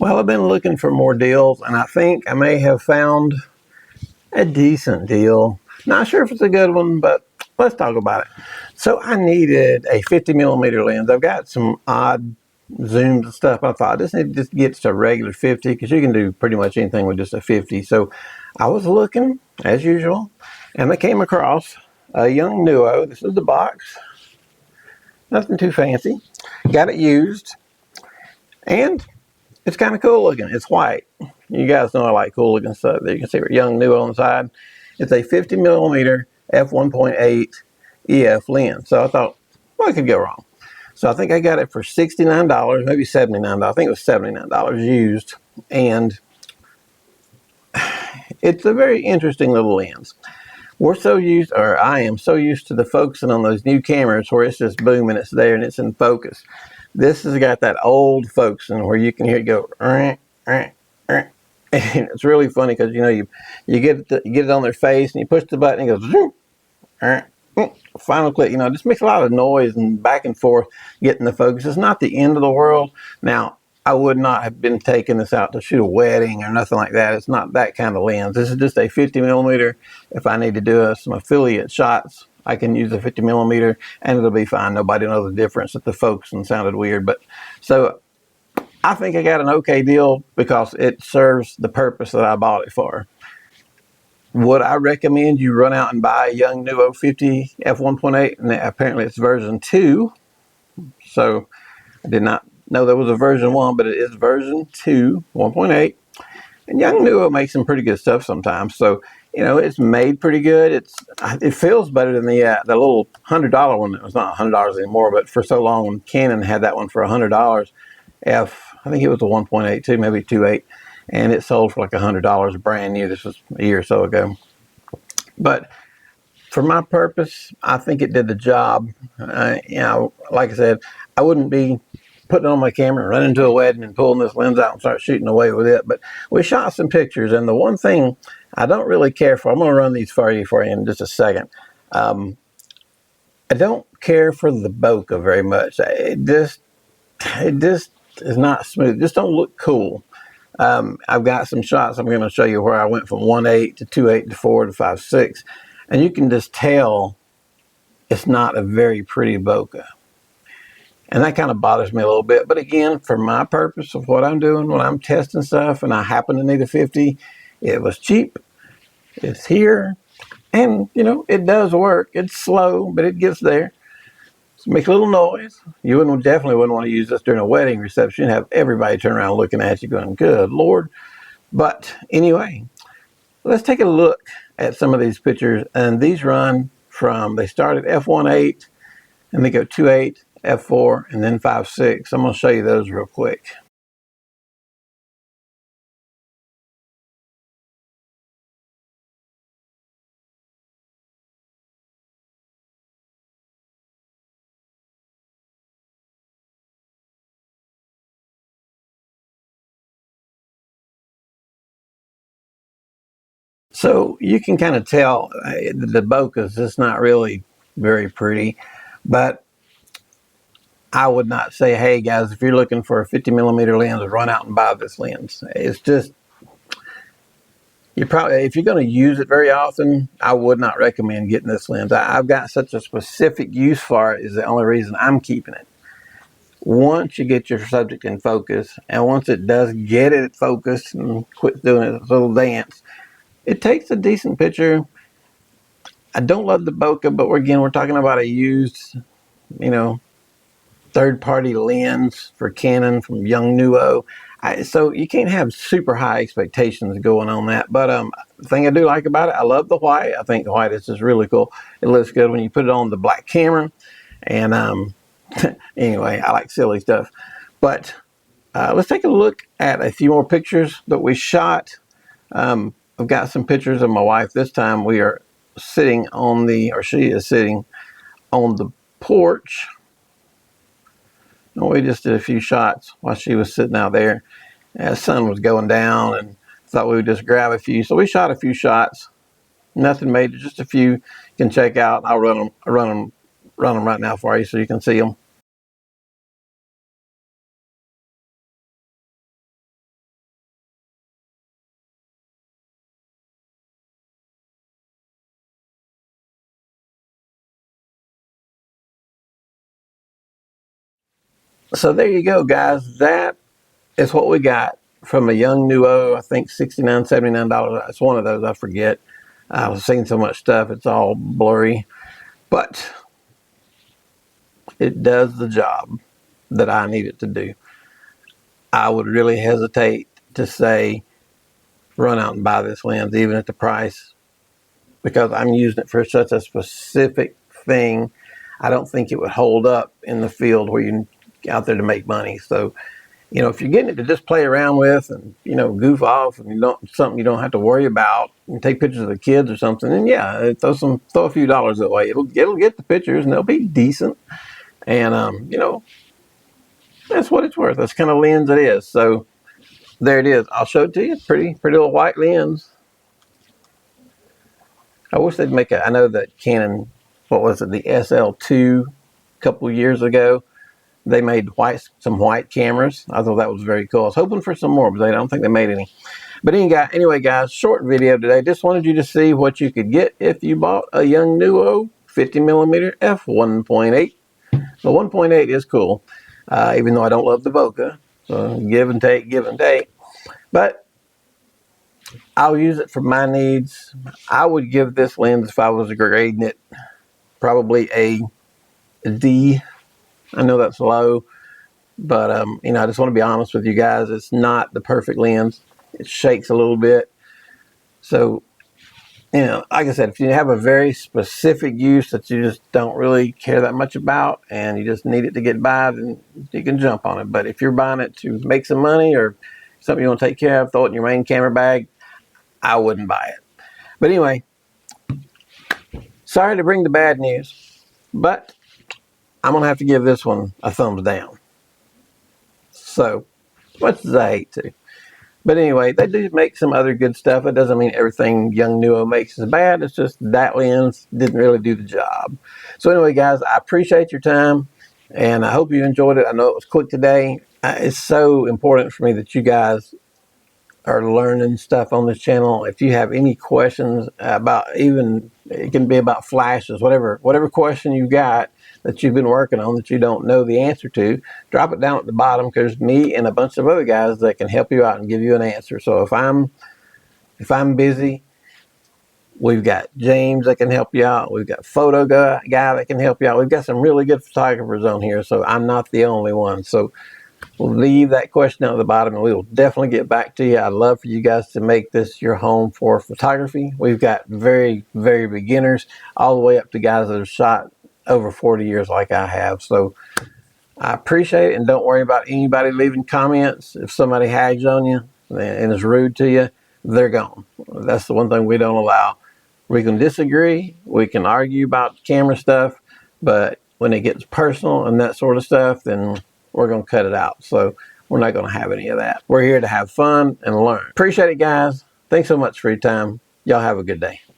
Well, I've been looking for more deals, and I think I may have found a decent deal. Not sure if it's a good one, but let's talk about it. So I needed a 50mm lens. I've got some odd zooms and stuff. I thought this need to just get to a regular 50 because you can do pretty much anything with just a 50. So I was looking as usual, and I came across a Yongnuo. This is the box. Nothing too fancy. Got it used, and it's kind of cool looking. It's white. You guys know I like cool looking stuff. There you can see Yongnuo on the side. It's a 50mm f1.8 EF lens. So I thought, what could go wrong? So I think I got it for $69, maybe $79. I think it was $79 used. And it's a very interesting little lens. We're so used, or I am so used to the focusing on those new cameras where it's just boom and it's there and it's in focus. This has got that old focusing where you can hear it go, and it's really funny because you get it on their face and you push the button and it goes, final click. It just makes a lot of noise and back and forth getting the focus. It's not the end of the world. Now, I would not have been taking this out to shoot a wedding or nothing like that. It's not that kind of lens. This is just a 50mm. If I need to do some affiliate shots, I can use a 50mm and it'll be fine. Nobody knows the difference. That the focusing sounded weird, but so I think I got an okay deal because it serves the purpose that I bought it for. Would I recommend you run out and buy a Yongnuo 50 f1.8? And apparently it's version 2. So I did not know there was a version 1, but it is version 2, 1.8. And Yongnuo makes some pretty good stuff sometimes. So, it's made pretty good. It feels better than the little $100 one. It was not $100 anymore, but for so long when Canon had that one for $100, I think it was a 1.8 too, maybe 2.8, and it sold for like $100 brand new. This was a year or so ago. But for my purpose, I think it did the job. Like I said, I wouldn't be putting it on my camera and running to a wedding and pulling this lens out and start shooting away with it. But we shot some pictures, and the one thing I don't really care for, I'm going to run these for you in just a second. I don't care for the bokeh very much. It just is not smooth. It just don't look cool. I've got some shots I'm going to show you where I went from 1.8 to 2.8 to 4 to 5.6, and you can just tell it's not a very pretty bokeh. And that kind of bothers me a little bit. But again, for my purpose of what I'm doing, when I'm testing stuff and I happen to need a 50, it was cheap. It's here. And, it does work. It's slow, but it gets there. So it makes a little noise. You definitely wouldn't want to use this during a wedding reception. Have everybody turn around looking at you going, good Lord. But anyway, let's take a look at some of these pictures. And these they start at f1.8 and they go 2.8. F4 and then 5.6. I'm going to show you those real quick. So you can kind of tell the bokeh is just not really very pretty, but I would not say, hey guys, if you're looking for a 50mm lens, run out and buy this lens. It's just, if you're going to use it very often, I would not recommend getting this lens. I've got such a specific use for it is the only reason I'm keeping it. Once you get your subject in focus, and once it does get it focused and quit doing its little dance, it takes a decent picture. I don't love the bokeh, but we're talking about a used, third-party lens for Canon from Yongnuo. So you can't have super high expectations going on that. But the thing I do like about it, I love the white. I think the white is just really cool. It looks good when you put it on the black camera. And anyway, I like silly stuff. She let's take a look at a few more pictures that we shot. I've got some pictures of my wife. This time we are sitting she is sitting on the porch. And we just did a few shots while she was sitting out there. And the sun was going down and thought we would just grab a few. So we shot a few shots. Nothing major, just a few you can check out. I'll run them right now for you so you can see them. So there you go, guys. That is what we got from a Yongnuo. I think $69, $79. It's one of those. I forget. I've seen so much stuff. It's all blurry. But it does the job that I need it to do. I would really hesitate to say run out and buy this lens, even at the price, because I'm using it for such a specific thing. I don't think it would hold up in the field where you're out there to make money. So, you know, if you're getting it to just play around with and, you know, goof off and you don't something you don't have to worry about and take pictures of the kids or something, and yeah, throw a few dollars that way. It'll get the pictures and they'll be decent. And you know, that's what it's worth. That's the kind of lens it is. So there it is. I'll show it to you. Pretty little white lens. I wish they'd make a. I know that Canon, what was it, the SL2, a couple years ago, they made some white cameras. I thought that was very cool. I was hoping for some more, but I don't think they made any. But anyway, guys, short video today. Just wanted you to see what you could get if you bought a Yongnuo 50mm f1.8. The 1.8 is cool, even though I don't love the bokeh. So give and take, give and take. But I'll use it for my needs. I would give this lens, if I was grading it, probably a D. I know that's low, but you know, I just want to be honest with you guys. It's not the perfect lens. It shakes a little bit. So, you know, like I said, if you have a very specific use that you just don't really care that much about and you just need it to get by, then you can jump on it. But if you're buying it to make some money or something you want to take care of, throw it in your main camera bag, I wouldn't buy it. But anyway, sorry to bring the bad news, but I'm going to have to give this one a thumbs down. So, much as I hate to. But anyway, they do make some other good stuff. It doesn't mean everything Yongnuo makes is bad. It's just that lens didn't really do the job. So anyway, guys, I appreciate your time, and I hope you enjoyed it. I know it was quick today. It's so important for me that you guys are learning stuff on this channel. If you have any questions about, even it can be about flashes, whatever question you got that you've been working on that you don't know the answer to, drop it down at the bottom, because me and a bunch of other guys that can help you out and give you an answer. So if I'm busy, we've got James that can help you out. We've got photo guy that can help you out. We've got some really good photographers on here, so I'm not the only one. So we'll leave that question down at the bottom, and we will definitely get back to you. I'd love for you guys to make this your home for photography. We've got very, very beginners all the way up to guys that have shot over 40 years like I have. So I appreciate it, and don't worry about anybody leaving comments. If somebody hags on you and is rude to you, they're gone. That's the one thing we don't allow. We can disagree, we can argue about camera stuff, but when it gets personal and that sort of stuff, then we're going to cut it out. So we're not going to have any of that. We're here to have fun and learn. Appreciate it, guys. Thanks so much for your time. Y'all have a good day.